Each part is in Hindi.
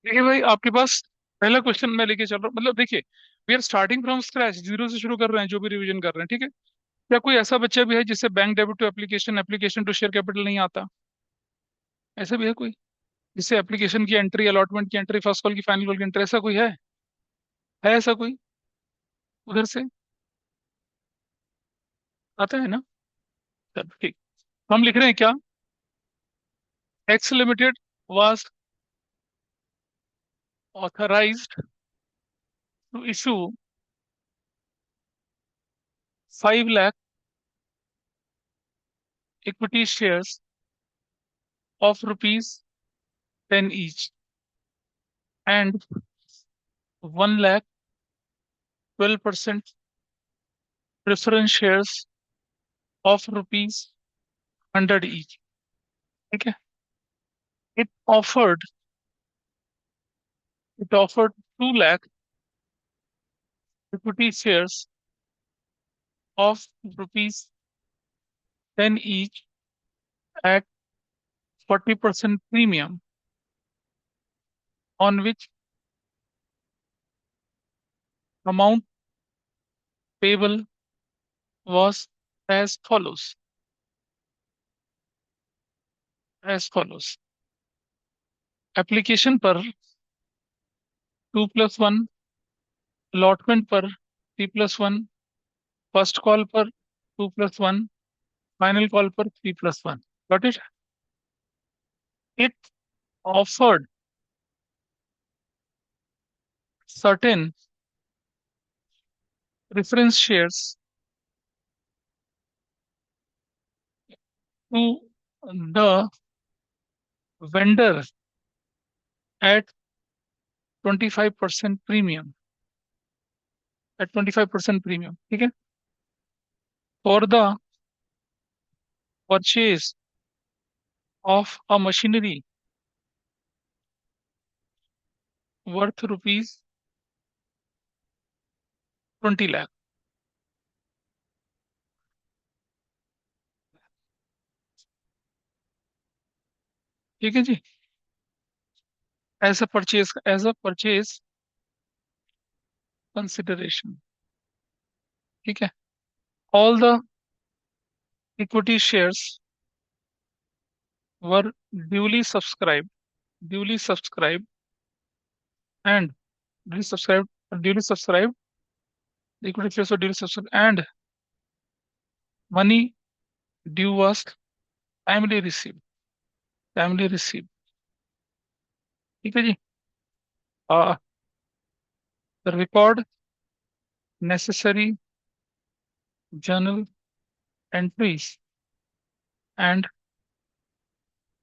देखिए भाई, आपके पास पहला क्वेश्चन मैं लेके चल रहा हूँ। मतलब देखिए, we are starting from scratch, zero से शुरू कर रहे हैं जो भी रिवीजन कर रहे हैं, ठीक है। क्या कोई ऐसा बच्चा भी है जिससे bank debit to application, application to share capital नहीं आता? ऐसा भी है कोई जिससे एप्लीकेशन की एंट्री, अलॉटमेंट की एंट्री, फर्स्ट कॉल की, फाइनल कॉल की एंट्री, ऐसा कोई है ऐसा कोई उधर से आता है ना? चलो ठीक। तो हम लिख रहे हैं क्या? X limited was authorised to issue 5 lakh equity shares of rupees 10 each and 1 lakh 12% preference shares of rupees 100 each. ठीक है। it offered it offered 2 lakh equity shares of rupees 10 each at 40% premium, on which amount payable was as follows as follows. Application पर 2+1, अलॉटमेंट पर 3+1, फर्स्ट कॉल पर 2+1, फाइनल कॉल पर 3+1. Got it? it offered certain preference shares to the vendor at 25% premium. At 25% premium. ठीक है। For the purchase of a machinery worth rupees 20 lakh. ठीक है जी। As a purchase consideration. ठीक है। All the equity shares were duly subscribed, duly subscribed, and duly subscribed, duly subscribed. The equity shares were duly subscribed, and money due was timely received. Timely received. ठीक है जी। uh, the record necessary journal entries and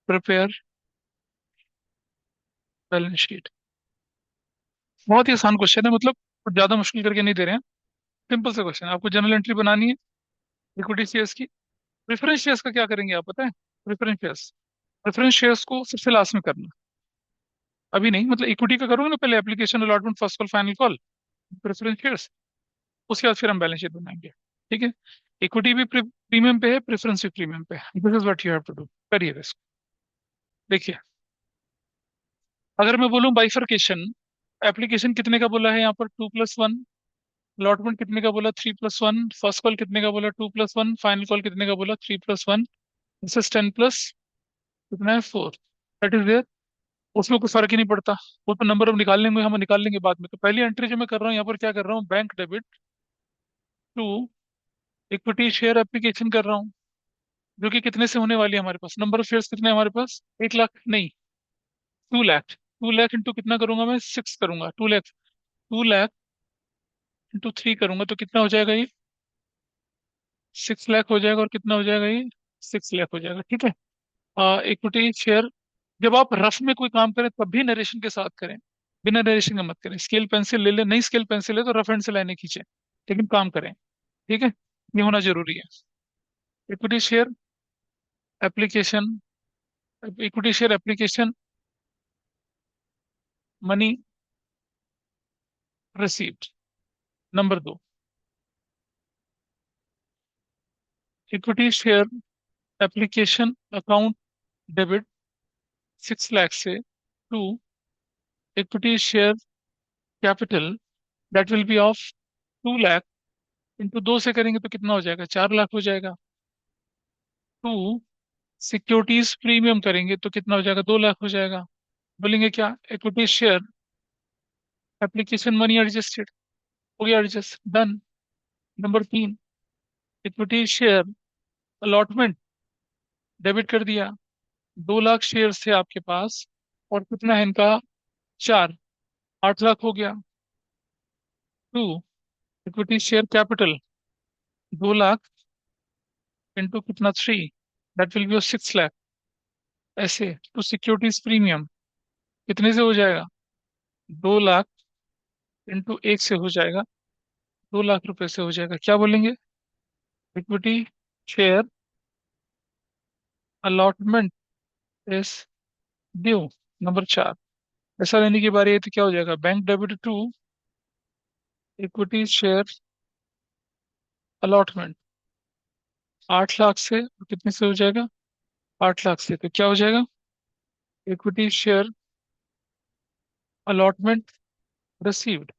prepare balance sheet. बहुत ही आसान क्वेश्चन है, मतलब कुछ ज्यादा मुश्किल करके नहीं दे रहे हैं। सिंपल सा क्वेश्चन है, आपको जर्नल एंट्री बनानी है इक्विटी शेयर्स की। प्रेफरेंस शेयर्स का क्या करेंगे आप पता है? प्रेफरेंस शेयर्स को सबसे लास्ट में करना। अभी नहीं, मतलब इक्विटी का करोगे ना पहले, application, allotment, first call, final call, preference shares. उसके बाद फिर हम बैलेंस शीट बनाएंगे। ठीक है। इक्विटी भी प्रीमियम पे है, प्रेफरेंस भी प्रीमियम पे है। This is what you have to do. करिए इसको। देखिए, अगर मैं बोलूं बाइफरकेशन, एप्लीकेशन कितने का बोला है यहाँ पर? 2+1। अलॉटमेंट कितने का बोला? 3+1। फर्स्ट कॉल कितने का बोला? 2+1। फाइनल कॉल कितने का बोला? 3+1। दिस इज 10 प्लस कितना है? 4। That is there. उसमें कोई फर्क ही नहीं पड़ता। वो तो नंबर अब निकाल लेंगे, हम निकाल लेंगे बाद में। तो पहली एंट्री जो मैं कर रहा हूँ यहाँ पर, क्या कर रहा हूँ? Bank debit to equity share application कर रहा हूँ, जो कि कितने से होने वाली है हमारे पास? नंबर ऑफ शेयर्स कितने हैं हमारे पास? 1 लाख नहीं, 2 लाख। 2 लाख इंटू कितना करूंगा मैं? 6 करूंगा। 2 लाख, 2 लाख इंटू 3 करूंगा तो कितना हो जाएगा ये? 6 लाख हो जाएगा। और कितना हो जाएगा ये? 6 लाख हो जाएगा। ठीक है। इक्विटी शेयर, जब आप रफ में कोई काम करें तब भी नरेशन के साथ करें, बिना नरेशन का मत करें। स्केल पेंसिल ले ले, नहीं स्केल पेंसिल है तो रफ एंड से लाइनें खींचे, लेकिन काम करें। ठीक है। ये होना जरूरी है। Equity share application, equity share application, money received. Number 2, equity share application account debit 6 lakh से to equity share capital that will be of 2 lakh, into 2 से करेंगे तो कितना हो जाएगा, 4 लाख हो जाएगा। टू सिक्योरिटीज प्रीमियम करेंगे तो कितना हो जाएगा, 2 लाख हो जाएगा। बोलेंगे क्या, equity share application money adjusted, हो गया adjust, done. Number 3, equity share allotment debit कर दिया। 2 लाख शेयर थे आपके पास, और कितना है इनका, 4, 8 लाख हो गया। To equity share capital 2 lakh into कितना, 3, दैट विल बी 6 लाख। ऐसे टू सिक्योरिटीज प्रीमियम कितने से हो जाएगा, 2 लाख इंटू 1 से हो जाएगा, 2 लाख रुपए से हो जाएगा। क्या बोलेंगे, equity share allotment is due. Number 4, ऐसा लेने की बारी है तो क्या हो जाएगा, bank debit to equity share allotment, 8 lakh से कितने से हो जाएगा, 8 लाख से, तो क्या हो जाएगा, equity share allotment received.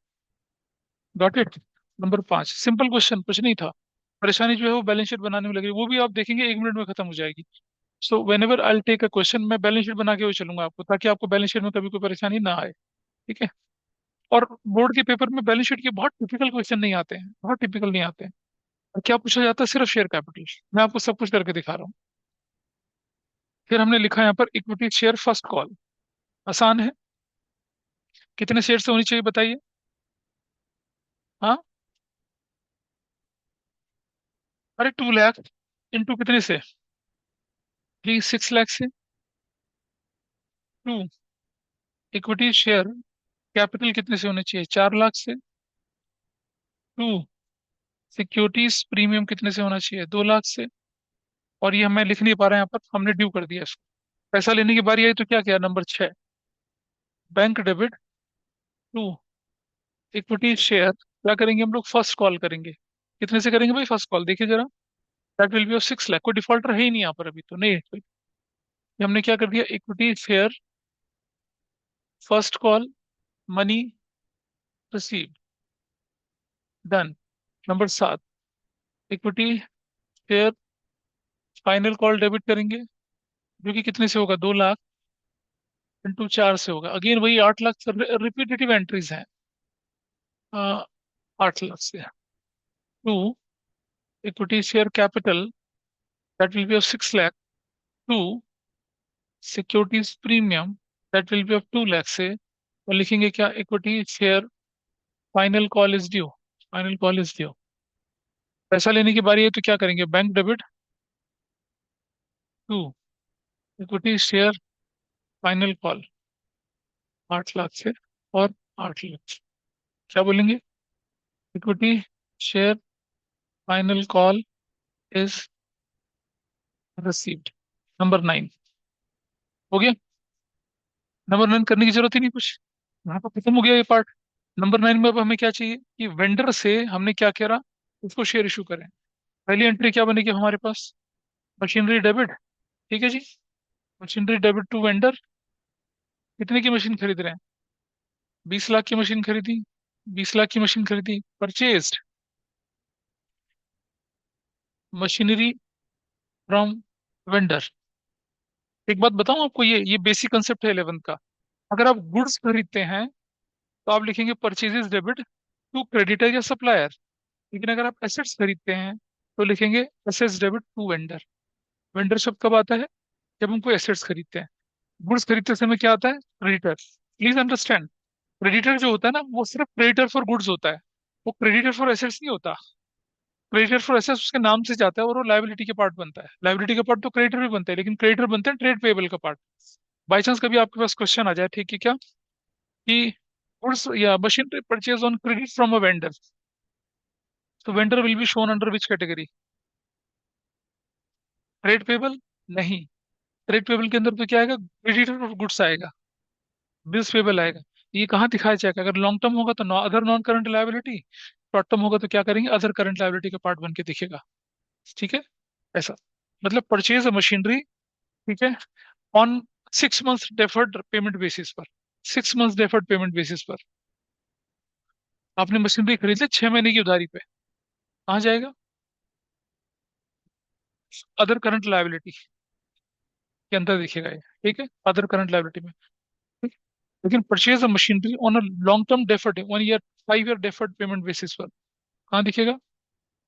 Got it. Number 5, simple question, कुछ नहीं था। परेशानी जो है वो बैलेंस शीट बनाने में लगी, वो भी आप देखेंगे 1 मिनट में खत्म हो जाएगी। So whenever I take a question, मैं बैलेंस शीट बना के हुए चलूंगा आपको, ताकि आपको बैलेंस शीट में कभी कोई परेशानी ना आए। ठीक है। और बोर्ड के पेपर में बैलेंस शीट के बहुत टिपिकल क्वेश्चन नहीं आते हैं, बहुत टिपिकल नहीं आते हैं। और क्या पूछा जाता है, सिर्फ शेयर कैपिटल। मैं आपको सब कुछ करके दिखा रहा हूँ। फिर हमने लिखा यहाँ पर इक्विटी शेयर फर्स्ट कॉल, आसान है। कितने शेयर से होनी चाहिए बताइए। हाँ, अरे 2 लाख इंटू कितने से, थ्री, 6 लाख से। टू इक्विटी शेयर कैपिटल कितने से होने चाहिए, 4 लाख से। टू सिक्योरिटीज प्रीमियम कितने से होना चाहिए, 2 लाख से। और ये हमें लिख नहीं पा रहे हैं यहाँ पर, हमने ड्यू कर दिया इसको। पैसा लेने की बारी आई तो क्या किया, number 6, bank debit to equity share, क्या करेंगे हम लोग, फर्स्ट कॉल करेंगे। कितने से करेंगे भाई फर्स्ट कॉल, देखिए जरा, that will be of 6 lakh. कोई डिफॉल्टर है ही नहीं यहाँ पर, अभी तो नहीं है कोई। ये हमने क्या कर दिया, equity share first call money receive, done. Number 7, equity share final call debit करेंगे, जो कि कितने से होगा, 2 लाख इंटू 4 से होगा। अगेन वही 8 लाख, रिपीटेटिव एंट्रीज हैं। 8 लाख से। To equity share capital that will be of 6 lakh. To securities premium that will be of 2 lakh से। और लिखेंगे क्या, equity share final call is due, final call is due. पैसा लेने की बारी है तो क्या करेंगे, bank debit to equity share final call, 8 lakh से, और 8 लाख। क्या बोलेंगे, equity share final call is received. Number 9 हो गया। नंबर 9 करने की जरूरत ही नहीं कुछ, यहाँ पर खत्म हो गया ये पार्ट। नंबर 9 में अब हमें क्या चाहिए, कि वेंडर से हमने क्या करा, उसको शेयर इशू करें। पहली एंट्री क्या बनेगी हमारे पास, मशीनरी डेबिट। ठीक है जी, मशीनरी डेबिट टू वेंडर। कितने की मशीन खरीद रहे हैं, 20 लाख की मशीन खरीदी, 20 लाख की मशीन खरीदी, परचेज्ड मशीनरी फ्रॉम वेंडर। एक बात बताऊं आपको, ये बेसिक कंसेप्ट है 11th का। अगर आप गुड्स खरीदते हैं तो आप लिखेंगे परचेजेस डेबिट टू क्रेडिटर या सप्लायर। लेकिन अगर आप एसेट्स खरीदते हैं तो लिखेंगे assets debit to vendor. Vendor शब्द कब आता है, जब हम कोई एसेट्स खरीदते हैं। गुड्स खरीदते समय क्या आता है, क्रेडिटर। प्लीज अंडरस्टैंड, क्रेडिटर जो होता है ना, वो सिर्फ क्रेडिटर फॉर गुड्स होता है, वो क्रेडिटर फॉर एसेट्स नहीं होता। क्रेडिटर फॉर एसेट्स उसके नाम से जाता है, और वो लाइबिलिटी के पार्ट बनता है। लाइबिलिटी का पार्ट तो क्रेडिटर भी बनता है, लेकिन क्रेडिटर बनते हैं ट्रेड पेबल का पार्ट। बाई चांस कभी आपके पास क्वेश्चन आ जाए, ठीक है क्या, कि गुड्स या machine purchase on credit from a vendor, तो vendor will be shown under which category, trade payable, नहीं। ट्रेड पेबल के अंदर तो क्या आएगा, क्रेडिटर ऑफ गुड्स आएगा, बिल्स पेबल आएगा। ये कहाँ दिखाया जाएगा, अगर लॉन्ग टर्म होगा तो other non current liability, short term होगा तो क्या करेंगे, अदर करंट लायबिलिटी का पार्ट बन के दिखेगा। ठीक है, ऐसा। मतलब परचेज मशीनरी, ठीक है, on 6 month deferred payment basis पर। 6 मंथ डेफर्ड पेमेंट बेसिस पर आपने मशीनरी खरीद ली 6 महीने की उधारी पे, कहाँ जाएगा? अदर करंट लायबिलिटी के अंदर दिखेगा ये, ठीक है, अदर करंट लायबिलिटी में, ठीक? लेकिन purchase of machinery on a long term deferred 1 year 5 year deferred payment basis पर कहाँ दिखेगा?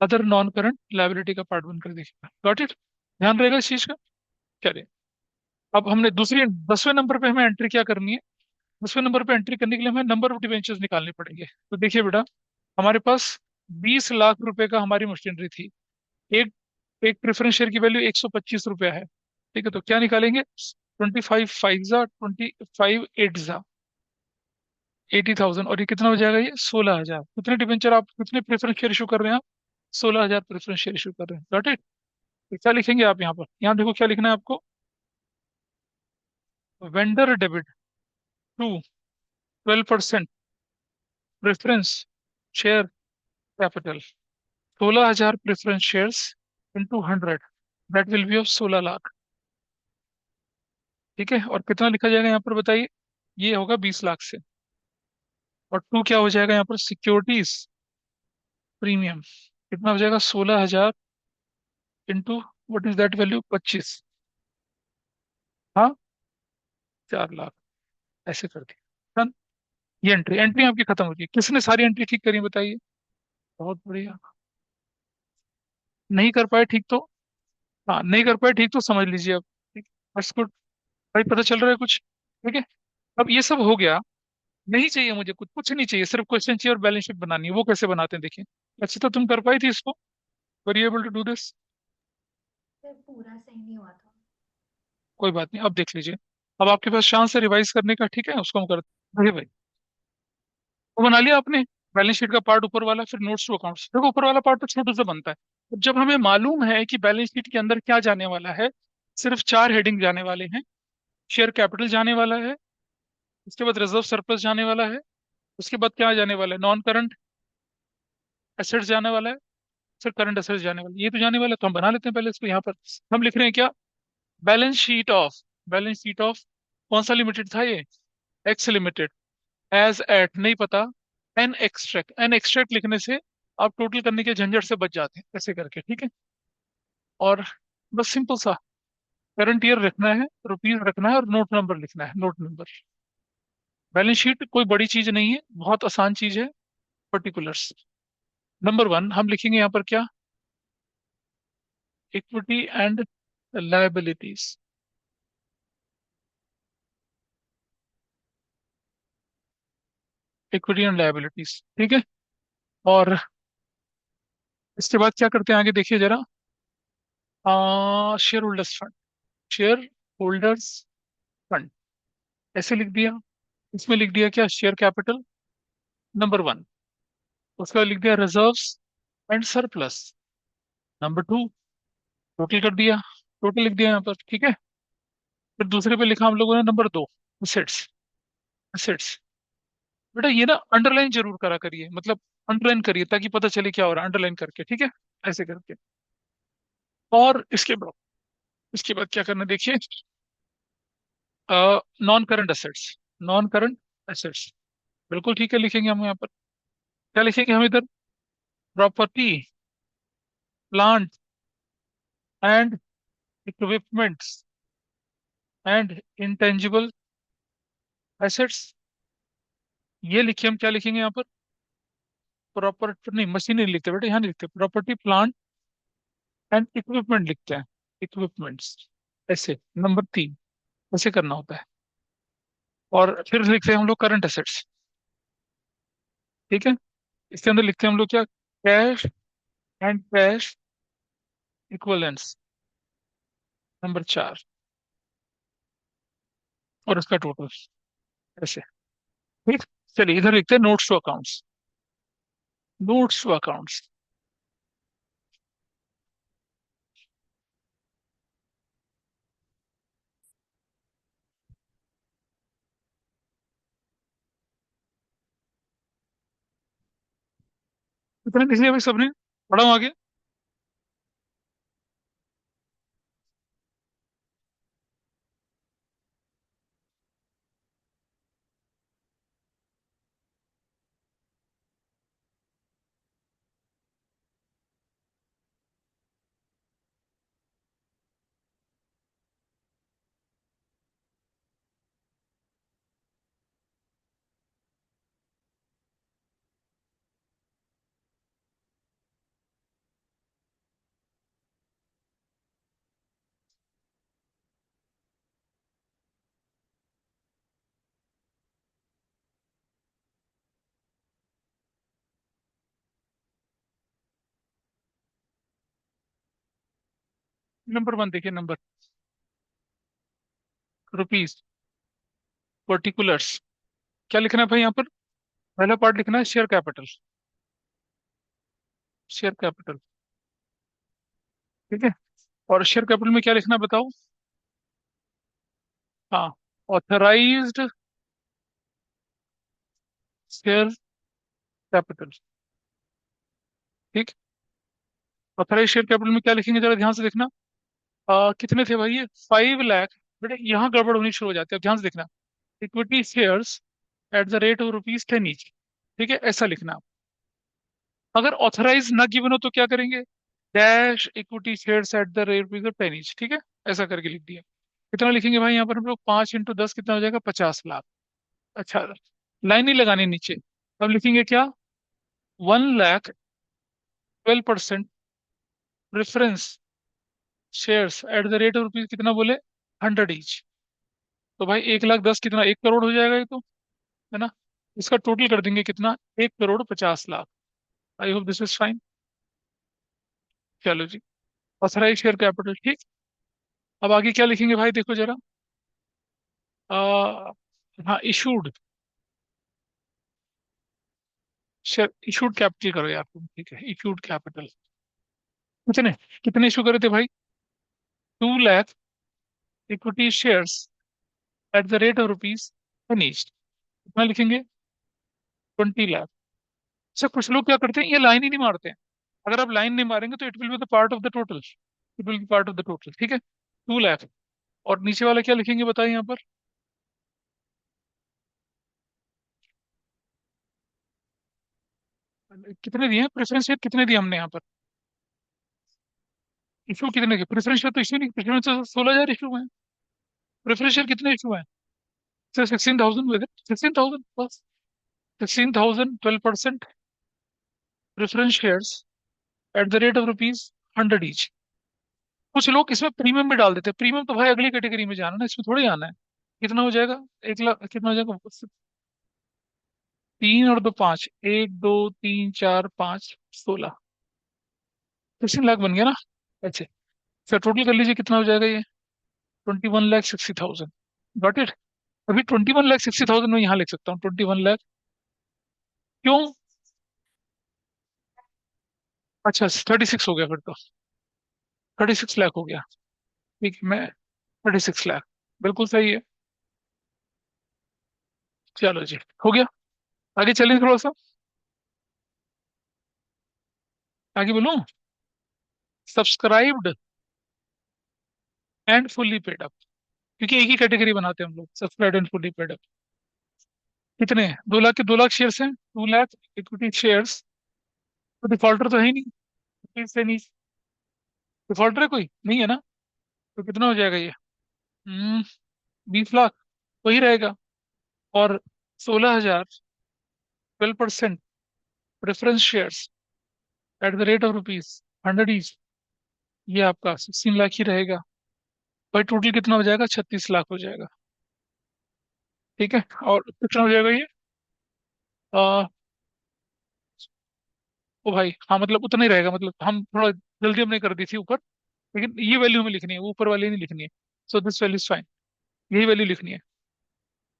अदर नॉन करंट लायबिलिटी का पार्ट बनकर दिखेगा। Got it? ध्यान रहेगा इस चीज का। चलिए, अब हमने दूसरी 10वें नंबर पे हमें एंट्री क्या करनी है? 10वें नंबर पे एंट्री करने के लिए हमें नंबर ऑफ डिवेंचर्स निकालने पड़ेंगे। तो देखिए बेटा, हमारे पास 20 लाख रुपए का हमारी मशीनरी थी। एक एक प्रेफरेंस शेयर की वैल्यू 125 रुपया है, ठीक है, तो क्या निकालेंगे? 25 फाइव जा 25 8 जा 80,000, और ये कितना हो जाएगा? ये 16,000। कितने डिवेंचर आप, कितने प्रेफरेंस शेयर इशू कर रहे हैं आप? 16,000 प्रेफरेंस शेयर इशू कर रहे हैं। Got it? तो क्या लिखेंगे आप यहाँ पर? यहाँ देखो क्या लिखना है आपको। Vendor debit to 12% preference share capital, 16,000 preference shares into 100, that will be of 16 lakh. ठीक है, और कितना लिखा जाएगा यहाँ पर बताइए? ये होगा 20 लाख से। और टू क्या हो जाएगा यहाँ पर? सिक्योरिटीज प्रीमियम कितना हो जाएगा? 16,000 into what is that value? 25। हाँ, 4 लाख। ऐसे कर दिया डन। ये एंट्री एंट्री आपकी खत्म हो गई। किसने सारी एंट्री ठीक करी है बताइए? बहुत बढ़िया। नहीं कर पाए ठीक तो, हाँ नहीं कर पाए ठीक तो समझ लीजिए अब। ठीक, बस गुड। भाई पता चल रहा है कुछ? ठीक है, अब ये सब हो गया। नहीं चाहिए मुझे कुछ, कुछ नहीं चाहिए, सिर्फ क्वेश्चन चाहिए और बैलेंस शीट बनानी है। वो कैसे बनाते हैं देखिए। अच्छा, तो तुम कर पाई थी इसको? Were you able to do this? Sir पूरा सही नहीं हुआ था। कोई बात नहीं, अब देख लीजिए। अब आपके पास चांस है रिवाइज करने का, ठीक है, उसको हम करते हैं। भाई वो बना लिया आपने, बैलेंस शीट का पार्ट ऊपर वाला, फिर नोट्स टू अकाउंट्स। देखो ऊपर वाला पार्ट तो छोटू से बनता है। अब जब हमें मालूम है कि बैलेंस शीट के अंदर क्या जाने वाला है, सिर्फ 4 हेडिंग जाने वाले हैं। शेयर कैपिटल जाने वाला है, उसके बाद रिजर्व सरप्लस जाने वाला है, उसके बाद क्या जाने वाला है? नॉन करंट एसेट्स जाने वाला है, फिर करंट एसेट्स जाने वाला है। ये तो जाने वाला है, तो हम बना लेते हैं पहले इसको। यहाँ पर हम लिख रहे हैं क्या? बैलेंस शीट ऑफ कौन सा लिमिटेड था ये? X limited. एज एट नहीं पता, एन एक्सट्रैक्ट लिखने से आप टोटल करने के झंझट से बच जाते हैं, ऐसे करके, ठीक है। और बस सिंपल सा करंट ईयर रखना है, रुपीज रखना है, और नोट नंबर लिखना है, नोट नंबर। बैलेंस शीट कोई बड़ी चीज नहीं है, बहुत आसान चीज है। पर्टिकुलर्स। नंबर 1 हम लिखेंगे यहाँ पर क्या? Equity and liabilities. Equity and liabilities, ठीक है। और इसके बाद क्या करते हैं आगे देखिए जरा। Share holders fund, share holders fund ऐसे लिख दिया। इसमें लिख दिया क्या? Share capital number 1। उसका लिख दिया reserves and surplus number 2। Total कर दिया, टोटल लिख दिया यहाँ पर, ठीक है। फिर दूसरे पे लिखा हम लोगों ने नंबर 2, असेट्स। असेट्स बेटा ये ना अंडरलाइन जरूर करा करिए, मतलब अंडरलाइन करिए ताकि पता चले क्या हो रहा है, अंडरलाइन करके, ठीक है, ऐसे करके। और इसके बाद क्या करना है, देखिए। Non current assets, non current assets बिल्कुल ठीक है, लिखेंगे हम यहाँ पर। क्या लिखेंगे हम इधर? Property, plant and equipments and intangible assets. ये लिखिए, हम क्या लिखेंगे यहाँ पर? प्रॉपर्टी नहीं, मशीन नहीं लिखते बेटा, यहाँ नहीं लिखते। प्रॉपर्टी प्लांट एंड इक्विपमेंट लिखते हैं, इक्विपमेंट्स, ऐसे। नंबर 3 ऐसे करना होता है। और फिर लिखते हैं हम लोग करंट एसेट्स, ठीक है। इसके अंदर लिखते हैं हम लोग क्या? Cash and cash equivalents number 4, और उसका टोटल, ऐसे, ठीक। चलिए इधर लिखते हैं notes to accounts, notes to accounts. इतना लिख लिया भाई सबने? पढ़ा हूँ आगे? नंबर वन देखिए, नंबर, रुपीज, पर्टिकुलर्स, क्या लिखना है भाई यहाँ पर? पहला पार्ट लिखना है शेयर कैपिटल, शेयर कैपिटल, ठीक है। और शेयर कैपिटल में क्या लिखना है बताओ? हाँ, ऑथराइज्ड शेयर कैपिटल, ठीक। ऑथराइज शेयर कैपिटल में क्या लिखेंगे, जरा ध्यान से देखना। कितने थे भाई ये? 5 लाख। बेटे यहाँ गड़बड़ होनी शुरू हो जाती है, अब ध्यान से देखना। Equity shares at the rate of rupees 10 each, ठीक है, ऐसा लिखना। अगर ऑथराइज ना गिवन हो तो क्या करेंगे? Dash equity shares at the rate rupees 10 each, ठीक है, ऐसा करके लिख दिया। कितना लिखेंगे भाई यहाँ पर हम लोग? 5 × 10 कितना हो जाएगा? 50 लाख। अच्छा, लाइन नहीं लगानी नीचे। अब लिखेंगे क्या? 1 lakh 12% preference shares at the rate of rupees कितना बोले? 100 ईच। तो भाई 1 लाख 10 कितना? 1 करोड़ हो जाएगा ये तो, है ना। इसका टोटल कर देंगे कितना? 1 crore 50 lakh. I hope this is fine. चलो जी, ऑथराइज शेयर कैपिटल, ठीक। अब आगे क्या लिखेंगे भाई, देखो जरा। आ, हाँ, इशूड शेयर, इशूड कैपिटल करो यार तुम, ठीक है, इशूड कैपिटल। कितने, कितने इशू करे थे भाई? 2 lakh equity shares at the rate of rupees 10 each. कितना लिखेंगे? 20 लाख। अच्छा, कुछ लोग क्या करते हैं, ये लाइन ही नहीं मारते हैं। अगर आप लाइन नहीं मारेंगे तो it will be the part of the total, it will be part of the total, ठीक है। 2 लाख। और नीचे वाला क्या लिखेंगे बताइए यहाँ पर? कितने दिए हैं प्रेफरेंस शेयर, कितने दिए हमने यहाँ पर? इशू कितने के प्रेफरेंस शेयर? तो इशू नहीं, प्रेफरेंस तो 16,000 इशू है। प्रेफरेंस शेयर कितने इशू है? सर 16,000 विद 16,000 बस। 16,000, 12% preference shares at the rate of rupees 100 each. कुछ लोग इसमें प्रीमियम भी डाल देते हैं, प्रीमियम तो भाई अगली कैटेगरी में जाना ना, इसमें थोड़ी आना है। कितना हो जाएगा? 1 लाख कितना हो जाएगा? 3 और 2 5, 1 2 3 4 5, 16, 16 लाख बन गया ना। अच्छा, सर टोटल कर लीजिए कितना हो जाएगा ये? 21,60,000। Got it. अभी 21,60,000 में यहाँ लिख सकता हूँ, 21 लाख। क्यों? अच्छा, 36 हो गया फिर तो, 36 लाख हो गया। ठीक है, मैं 36 लाख, बिल्कुल सही है। चलो जी, हो गया। आगे चलें थोड़ा सा, आगे बोलूं? Subscribed and fully paid up, क्योंकि एक ही कैटेगरी बनाते हैं हम लोग, subscribed and fully paid up. कितने हैं? 2 लाख के 2 लाख शेयर्स हैं, 2 लाख इक्विटी शेयर्स। तो डिफॉल्टर तो है ही नहीं, रुपीज से नहीं। डिफॉल्टर है कोई नहीं है ना? तो कितना हो जाएगा ये? 20 लाख, वही रहेगा। और 16,000, 12% preference shares at the rate of rupees 100 each, ये आपका 16 लाख ही रहेगा। भाई टोटल कितना हो जाएगा? 36 लाख हो जाएगा, ठीक है। और कितना हो जाएगा ये? आ, ओ भाई, हाँ मतलब उतना ही रहेगा, मतलब हम थोड़ा जल्दी हमने कर दी थी ऊपर, लेकिन ये वैल्यू हमें लिखनी है, वो ऊपर वाली नहीं लिखनी है। So this value is fine, यही वैल्यू लिखनी है।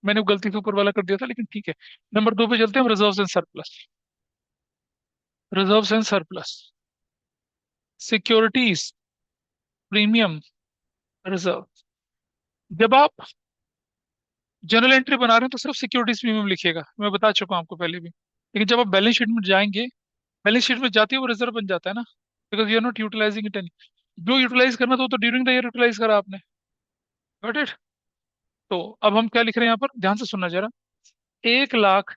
मैंने गलती से ऊपर वाला कर दिया था, लेकिन ठीक है। नंबर 2 पे चलते हैं, reserve and surplus. Reserve and surplus, securities, premium, reserve. जब आप जनरल एंट्री बना रहे हैं तो सिर्फ सिक्योरिटीज प्रीमियम लिखिएगा, मैं बता चुका हूं आपको पहले भी। लेकिन जब आप बैलेंस शीट में जाएंगे, बैलेंस शीट में जाते ही वो रिजर्व बन जाता है ना, because you are not utilising it any. जो यूटिलाइज करना था वो तो ड्यूरिंग द ईयर यूटिलाइज करा आपने। Got it. तो अब हम क्या लिख रहे हैं यहाँ पर, ध्यान से सुनना जरा। 1 लाख,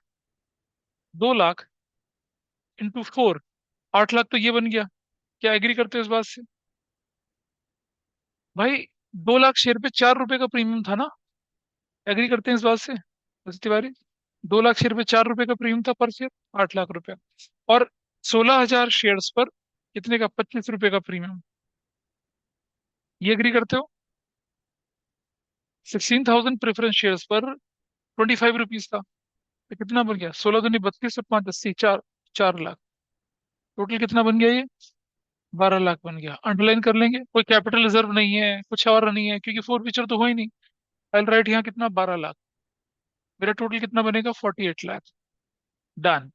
2 लाख इंटू 4, 8 लाख तो ये बन गया। क्या एग्री करते हो इस बात से? भाई 2 लाख शेयर पे 4 रुपए का प्रीमियम था ना, एग्री करते हैं इस बात से तिवारी? 2 लाख शेयर पे 4 रुपए का प्रीमियम था पर शेयर, 8 लाख रुपए। और 16,000 शेयर्स पर कितने का? 25 रुपए का प्रीमियम, ये एग्री करते हो? 16,000 प्रेफरेंस शेयर्स पर 25 रुपीज था, तो कितना बन गया? 16 दूनी 32 और 5 80, 4, 4 लाख। टोटल कितना बन गया ये? 12 लाख बन गया, अंडरलाइन कर लेंगे, कोई कैपिटल रिजर्व नहीं है, कुछ और नहीं है, क्योंकि फोर फीचर तो हो ही नहीं। आई राइट यहाँ कितना, 12 लाख। मेरा टोटल कितना बनेगा, 48 लाख। डन।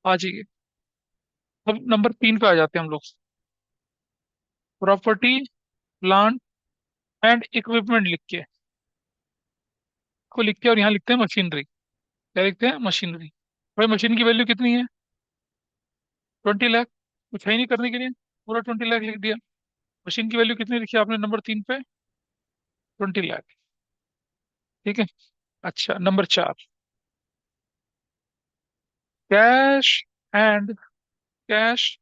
आ जाइए। अब नंबर 3 पे आ जाते हैं हम लोग। प्रॉपर्टी, प्लांट एंड इक्विपमेंट लिख के, को लिख के, और यहाँ लिखते हैं मशीनरी। क्या लिखते हैं, मशीनरी। भाई मशीन की वैल्यू कितनी है, 20 लाख। कुछ है ही नहीं करने के लिए, पूरा 20 लाख लिख दिया। मशीन की वैल्यू कितनी लिखी आपने नंबर 3 पे, 20 लाख। ठीक है। अच्छा, number 4, cash and cash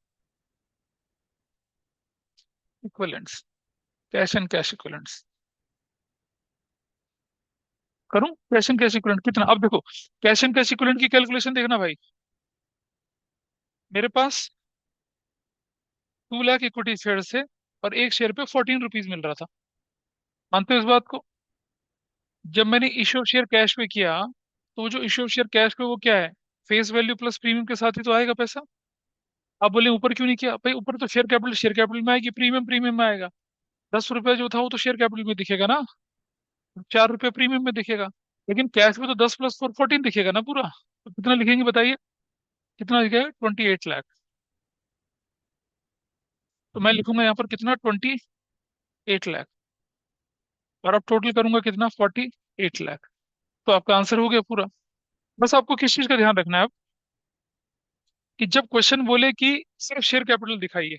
equivalents. Cash and cash equivalents करूं। कैश एंड कैश इक्विवेलेंट कितना, अब देखो, कैश एंड कैश इक्विवेलेंट की कैलकुलेशन देखना भाई। मेरे पास 2 लाख इक्विटी शेयर से, और एक शेयर पे 14 रुपीज मिल रहा था। मानते हो इस बात को। जब मैंने इश्यू ऑफ शेयर कैश पे किया, तो वो जो इश्यू ऑफ शेयर कैश पे, वो क्या है, फेस वैल्यू प्लस प्रीमियम के साथ ही तो आएगा पैसा। आप बोले ऊपर क्यों नहीं किया, भाई ऊपर तो शेयर कैपिटल में आएगी, प्रीमियम प्रीमियम में आएगा। 10 रुपया जो था वो तो शेयर कैपिटल में दिखेगा ना, 4 रुपया प्रीमियम में दिखेगा। लेकिन कैश में तो 10 + 4 14 दिखेगा ना पूरा। तो कितना लिखेंगे बताइए, कितना दिखेगा, 28 लाख। तो मैं लिखूंगा यहाँ पर कितना, 28 लाख। और अब टोटल करूंगा कितना, 48 लाख। तो आपका आंसर हो गया पूरा। बस आपको किस चीज का ध्यान रखना है अब, कि जब क्वेश्चन बोले कि सिर्फ शेयर कैपिटल दिखाइए,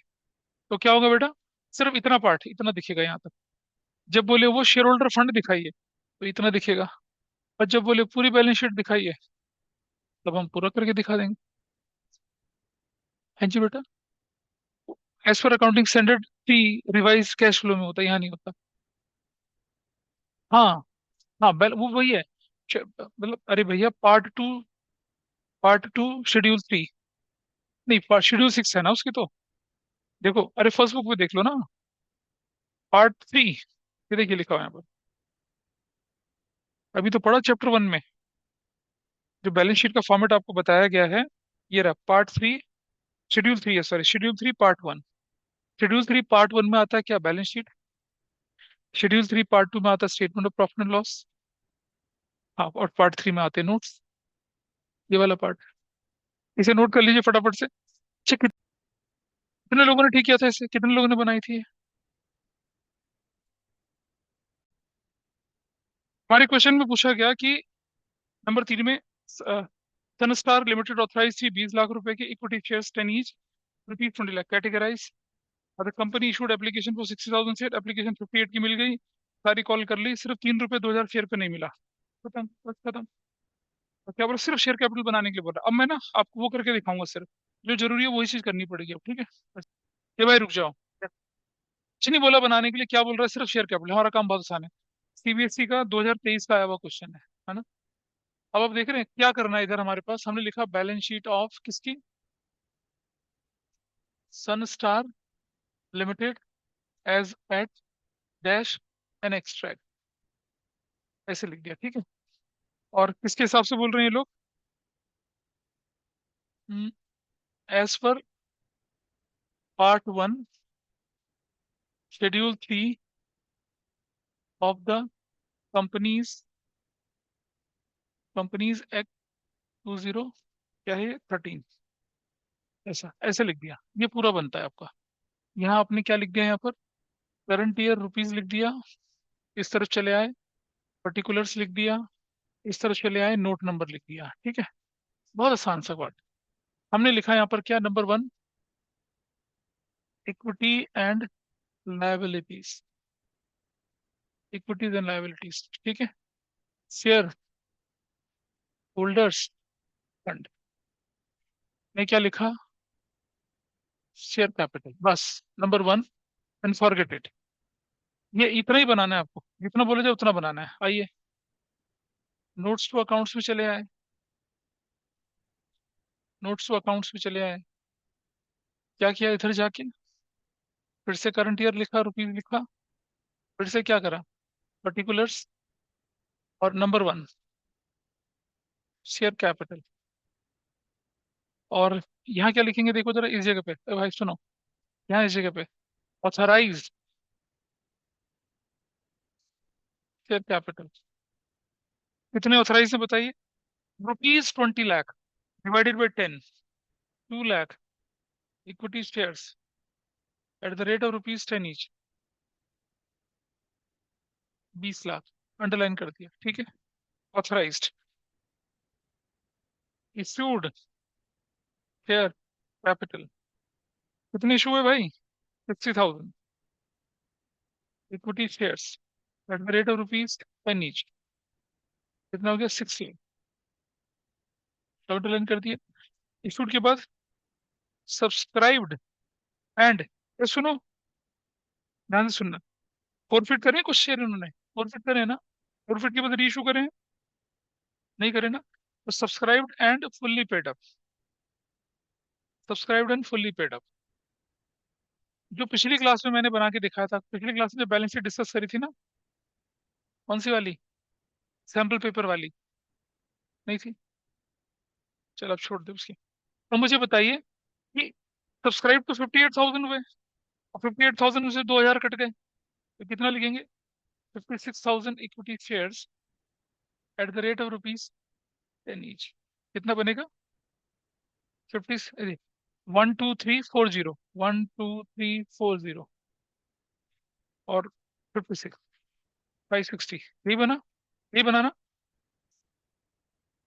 तो क्या होगा बेटा, सिर्फ इतना पार्ट, इतना दिखेगा यहाँ तक। जब बोले वो शेयर होल्डर फंड दिखाइए, तो इतना दिखेगा। और जब बोले पूरी बैलेंस शीट दिखाइए, तब हम पूरा करके दिखा देंगे। हाँ जी बेटा। As per accounting standard three, revised cash flow में होता है, यहाँ नहीं होता। हाँ। हाँ वो वही है। मतलब अरे भैया, पार्ट टू शेड्यूल 3, नहीं शेड्यूल 6 है ना उसकी तो। देखो, अरे फर्स्ट बुक में देख लो ना, पार्ट 3, ये देखिए लिखा हुआ है यहाँ पर। अभी तो पढ़ा चैप्टर 1 में, जो बैलेंस शीट का फॉर्मेट आपको बताया गया है। ये रहा पार्ट 3, शेड्यूल 3 है, sorry schedule 3 part 1। Schedule 3 part 1 में आता है क्या, बैलेंस शीट। शेड्यूल 3 पार्ट 2 में आता है statement of profit and loss. हाँ, और पार्ट 3 में आते हैं नोट्स, ये वाला पार्ट। इसे नोट कर लीजिए फटाफट से। अच्छा, कितने लोगों ने ठीक किया था इसे, कितने लोगों ने बनाई थी ये? हमारे क्वेश्चन में पूछा गया कि नंबर 3 में, सनस्टार लिमिटेड ऑथराइज थी 20 लाख रुपए की equity shares 10 each, ₹20 lakh categorise. The company issued application for 60,000 share, application 58 की मिल गई, सारी कॉल कर ली, सिर्फ ₹3 2,000 शेयर पे नहीं मिला। खत्म, बस खत्म। तो क्या बोला, सिर्फ शेयर कैपिटल बनाने के लिए बोला। अब मैं ना आपको वो करके दिखाऊंगा, सिर्फ जो जरूरी है वही चीज करनी पड़ेगी अब, ठीक है। बस। ये भाई रुक जाओ, कुछ नहीं बोला बनाने के लिए, क्या बोल रहा है, सिर्फ शेयर कैपिटल, हमारा काम बहुत आसान है। सीबीएसई का 2023 का आया हुआ क्वेश्चन है ना। अब आप देख रहे हैं क्या करना है, इधर हमारे पास हमने लिखा बैलेंस शीट ऑफ किसकी, sun star limited, as at dash an extract, ऐसे लिख दिया, ठीक है। और किसके हिसाब से बोल रहे हैं ये लोग, as per part 1 schedule 3 of the companies companies act 20, क्या है, 13, ऐसा ऐसे लिख दिया। ये पूरा बनता है आपका। यहाँ आपने क्या लिख दिया, यहाँ पर करंट ईयर रुपीज लिख दिया, इस तरफ चले आए, पर्टिकुलर्स लिख दिया, इस तरफ चले आए, नोट नंबर लिख दिया, ठीक है। बहुत आसान सा बात। हमने लिखा यहाँ पर क्या, number 1, equity and liabilities, equities and liabilities, ठीक है। शेयर होल्डर्स फंड ने क्या लिखा, शेयर कैपिटल, बस। Number 1, and forget it. ये इतना ही बनाना है आपको, जितना बोले जाए उतना बनाना है। आइए, नोट्स टू अकाउंट्स में चले आए, नोट्स टू अकाउंट्स में चले आए। क्या किया इधर जाके, फिर से करंट ईयर लिखा, रुपीज लिखा, फिर से क्या करा, पर्टिकुलर्स, और नंबर 1 शेयर कैपिटल। और यहाँ क्या लिखेंगे, देखो जरा इस जगह पे, भाई सुनो, यहाँ इस जगह पे ऑथराइज शेयर कैपिटल कितने ऑथराइज है बताइए। ₹20 lakh divided by 10, 2 lakh equity shares at the rate of ₹10 each, 20 lakh underline कर दिया, ठीक है। ऑथराइज्ड, इश्यूड शेयर कैपिटल कितने इशू है भाई? 60,000 equity shares at the rate of ₹10 each, कितना हो गया? 6 लाख अंडरलाइन कर दिया। इशूड के बाद सब्सक्राइब्ड एंड, सुनो, ध्यान से सुनना, फॉरफिट करें कुछ शेयर उन्होंने, फॉरफिट करें ना, फॉरफिट के बाद रीइशू करें, नहीं करें ना, तो subscribed and fully paid up, subscribed and fully paid up, जो पिछली क्लास में मैंने बना के दिखाया था, पिछली क्लास में जो बैलेंस शीट डिस्कस करी थी ना, कौन सी वाली? सैम्पल पेपर वाली, नहीं थी? चल अब छोड़ दे उसकी। तो मुझे बताइए कि सब्सक्राइब तो 58,000 हुए, और 58,000 में से 2,000 कट गए, तो कितना लिखेंगे? 56,000 equity shares at the rate of ₹10 each, कितना बनेगा? 50, 12340, 12340 और 56, 560, यही बना, यही बनाना।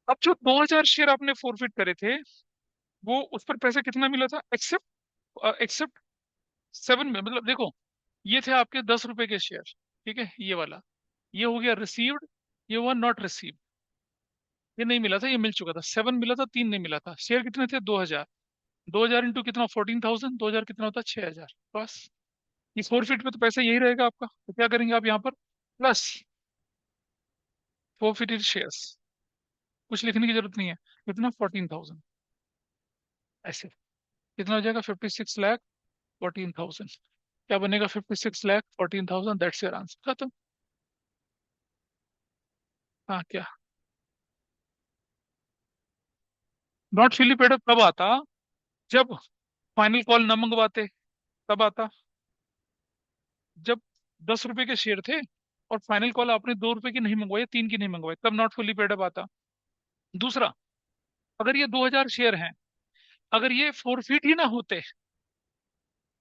अब जो 2,000 शेयर आपने फोरफिट करे थे, वो उस पर पैसा कितना मिला था एक्सेप्ट एक्सेप्ट 7 में, मतलब देखो, ये थे आपके ₹10 के शेयर, ठीक है, ये वाला, ये हो गया रिसीव्ड, ये हुआ नॉट रिसीव्ड, ये नहीं मिला था, ये मिल चुका था, 7 मिला था, 3 नहीं मिला था। शेयर कितने थे? 2,000, 2,000 इंटू कितना? 14,000, 2,000 कितना होता है? 6,000, बस। ये फोरफिट में तो पैसा यही रहेगा आपका, तो क्या करेंगे आप यहाँ पर? प्लस फोरफिटेड शेयर्स, कुछ लिखने की जरूरत नहीं है, कितना? 14,000, ऐसे कितना हो जाएगा? 56,14,000, क्या बनेगा? 56,14,000, दैट्स योर आंसर, खत्म। हाँ क्या? नॉट फुली पेड अप कब आता? जब फाइनल कॉल न मंगवाते, तब आता। जब ₹10 के शेयर थे और फाइनल कॉल आपने ₹2 की नहीं मंगवाई, 3 की नहीं मंगवाई, तब नॉट फुली पेड अप आता। दूसरा, अगर ये 2,000 शेयर हैं, अगर ये फोरफिट ही ना होते,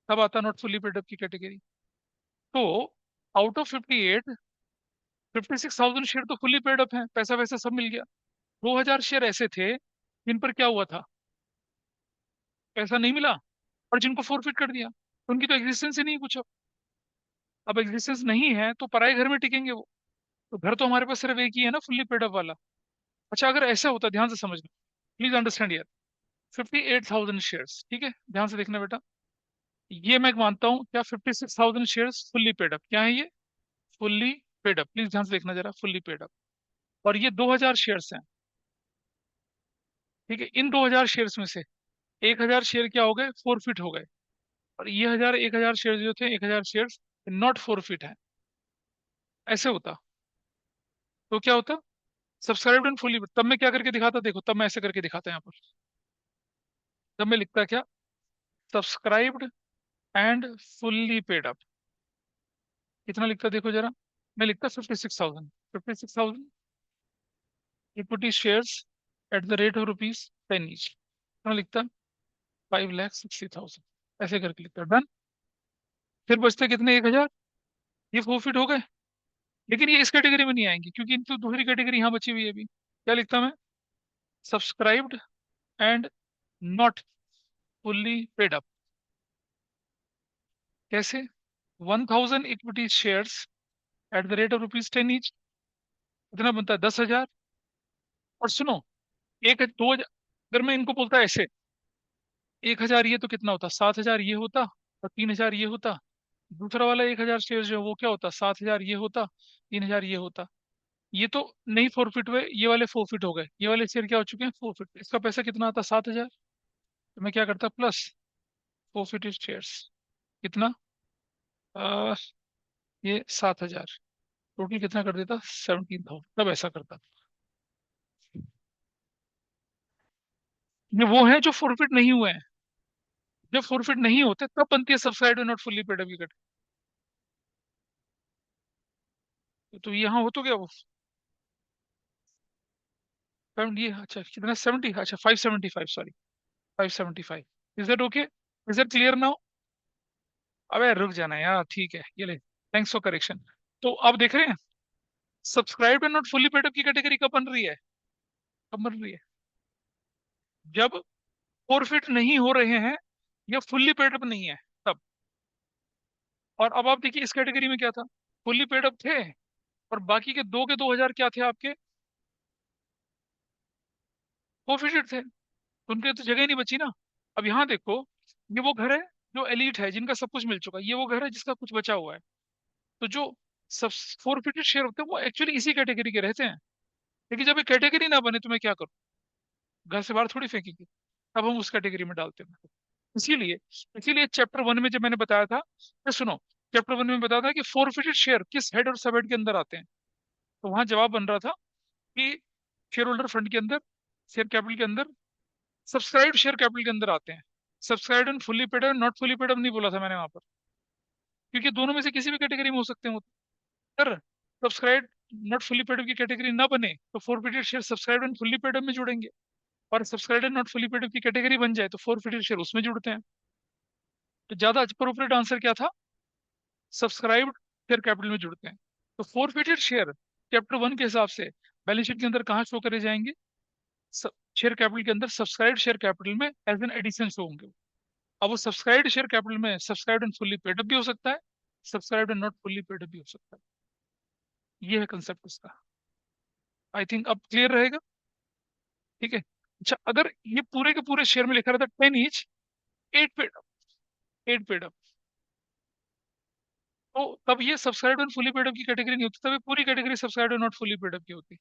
तब आता नॉट फुली पेड अप की कैटेगरी। तो आउट ऑफ 58, 56,000 शेयर तो फुली पेड अप है, पैसा वैसा सब मिल गया। 2,000 शेयर ऐसे थे जिन पर क्या हुआ था? पैसा नहीं मिला, और जिनको फोरफिट कर दिया, तो उनकी तो एग्जिस्टेंस ही नहीं कुछ। अब एग्जिस्टेंस नहीं है तो पराए घर में टिकेंगे वो, तो घर तो हमारे पास सिर्फ एक ही है ना, फुल्ली पेड अप वाला। अच्छा, अगर ऐसा होता, ध्यान से समझना, प्लीज अंडरस्टैंड यार, 58,000 शेयर्स, ठीक है, ध्यान से देखना बेटा, ये मैं मानता हूँ, क्या 56,000 शेयर्स फुल्ली पेड अप, क्या है ये? फुल्ली पेड अप, प्लीज ध्यान से देखना जरा, फुल्ली पेड अप। और ये 2,000 शेयर्स हैं, ठीक है, इन 2,000 शेयर्स में से 1,000 शेयर क्या हो गए? फोरफिट हो गए, और ये 1,000 शेयर जो थे, 1,000 शेयर नॉट फोरफिट है। ऐसे होता तो क्या होता? सब्सक्राइब्ड एंड फुली, तब मैं क्या करके दिखाता, देखो, तब मैं ऐसे करके दिखाता यहाँ पर, तब मैं लिखता क्या? Subscribed and fully paid up, कितना लिखता देखो जरा, मैं लिखता 56,000, 56,000 equity shares at the rate of ₹10 each, कितना लिखता? 5,60,000, ऐसे करके लिखता, डन। फिर बचते कितने? 1,000, ये फोरफिट हो गए, लेकिन ये इस कैटेगरी में नहीं आएंगे, क्योंकि इनकी दूसरी कैटेगरी यहाँ बची हुई है अभी। क्या लिखता मैं? Subscribed and not fully paid up, कैसे? 1,000 equity shares at the rate of ₹10 each, कितना बनता है? 10,000। और सुनो, एक दो अगर मैं इनको बोलता ऐसे, 1,000 ये तो कितना होता? 7,000 ये होता, और 3,000 ये होता। दूसरा वाला 1,000 शेयर जो है वो क्या होता? 7,000 ये होता, 3,000 ये होता। ये तो नहीं फोरफिट हुए, ये वाले फोरफिट हो गए, ये वाले शेयर क्या हो चुके हैं? फोरफिट। इसका पैसा कितना आता? 7,000। तो मैं क्या करता? प्लस फोरफिटेड शेयर्स, कितना? आ, ये 7,000, टोटल कितना कर देता? 17,000, तब ऐसा करता। ये वो है जो फोरफिट नहीं हुए हैं, जब फोरफिट नहीं होते तब बनती है subscribe not fully paid up की कैटेगरी। तो यहाँ हो तो गया वो ये अच्छा कितना 70, अच्छा 575, sorry 575। Is that okay, is that clear now? अबे रुक जाना यार, ठीक है ये ले, थैंक्स फॉर करेक्शन। तो आप देख रहे हैं subscribe and not fully paid up की कैटेगरी कब बन रही है? कब बन रही है? जब फॉरफिट नहीं हो रहे हैं या फुल्ली पेड अप नहीं है, तब। और अब आप देखिए इस कैटेगरी में क्या था, फुल्ली पेड अप थे और बाकी के 2000 क्या थे आपके, फॉरफिटेड थे, तो उनके तो जगह ही नहीं बची ना। अब यहाँ देखो, ये वो घर है जो एलीट है, जिनका सब कुछ मिल चुका है, ये वो घर है जिसका कुछ बचा हुआ है। तो जो सब फॉरफिटेड शेयर होते हैं वो एक्चुअली इसी कैटेगरी के रहते हैं। लेकिन जब ये कैटेगरी ना बने तो मैं क्या करूँ, घर से बाहर थोड़ी फेंकेंगे, तब हम उस कैटेगरी में डालते हैं। इसीलिए इसीलिए चैप्टर वन में जब मैंने बताया था, तो सुनो, चैप्टर वन में बताया था कि फोरफिटेड शेयर किस हेड और सब हेड के अंदर आते हैं। तो वहां जवाब बन रहा था कि शेयर होल्डर फंड के अंदर, शेयर कैपिटल के अंदर, सब्सक्राइब शेयर कैपिटल के अंदर आते हैं। Subscribe and fully paid and not fully paid नहीं बोला था मैंने वहां पर, क्योंकि दोनों में से किसी भी कैटेगरी में हो सकते हैं वो। अगर सब्सक्राइब नॉट फुल्ली पेड की कैटेगरी ना बने तो forfeited share subscribe and fully paid में जुड़ेंगे, और subscribe and not fully paid की कैटेगरी बन जाए तो फोरफिटेड शेयर उसमें जुड़ते हैं। तो ज्यादा अप्रोप्रिएट आंसर क्या था, सब्सक्राइब्ड शेयर कैपिटल में जुड़ते हैं। तो फोरफिटेड शेयर चैप्टर वन के हिसाब से बैलेंस शीट के अंदर कहाँ शो करे जाएंगे, शेयर कैपिटल के अंदर सब्सक्राइब्ड शेयर कैपिटल में एज एन एडिशन शो होंगे। अब वो सब्सक्राइब्ड शेयर कैपिटल में सब्सक्राइब्ड एंड फुल्ली पेड भी हो सकता है, subscribed and not fully paid भी हो सकता है। ये है कंसेप्ट इसका। आई थिंक अब क्लियर रहेगा। ठीक है। अच्छा, अगर ये पूरे के पूरे शेयर में लिखा रहता 10 each, 8 paid up, 8 paid up, तो तब ये subscribed and fully paid up की कैटेगरी नहीं होती, तब ये पूरी category subscribed and not fully paid up की होती।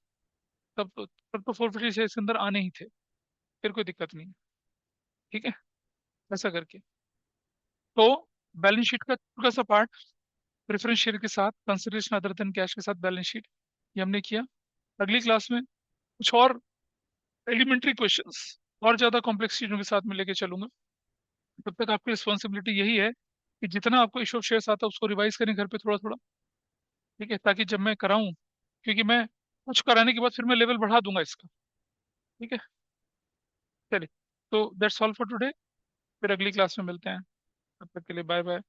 तब तो फोरफिटेड शेयर इसके अंदर आने ही थे, फिर कोई दिक्कत नहीं है। ठीक है, ऐसा करके। तो बैलेंस शीट का थोड़ा सा पार्ट प्रेफरेंस शेयर के साथ, कंसिडरेशन अदर देन कैश के साथ बैलेंस शीट, ये हमने किया। अगली क्लास में कुछ और एलिमेंट्री क्वेश्चंस और ज्यादा कॉम्प्लेक्स चीजों के साथ में लेके चलूंगा। तब तक आपकी रिस्पॉन्सिबिलिटी यही है कि जितना आपको इशू ऑफ शेयर्स आता है उसको रिवाइज करें घर पे थोड़ा थोड़ा। ठीक है, ताकि जब मैं कराऊं, क्योंकि मैं कुछ कराने के बाद फिर मैं लेवल बढ़ा दूंगा इसका। ठीक है, चलिए। तो दैट्स ऑल फॉर टुडे, फिर अगली क्लास में मिलते हैं। तब तक के लिए बाय बाय।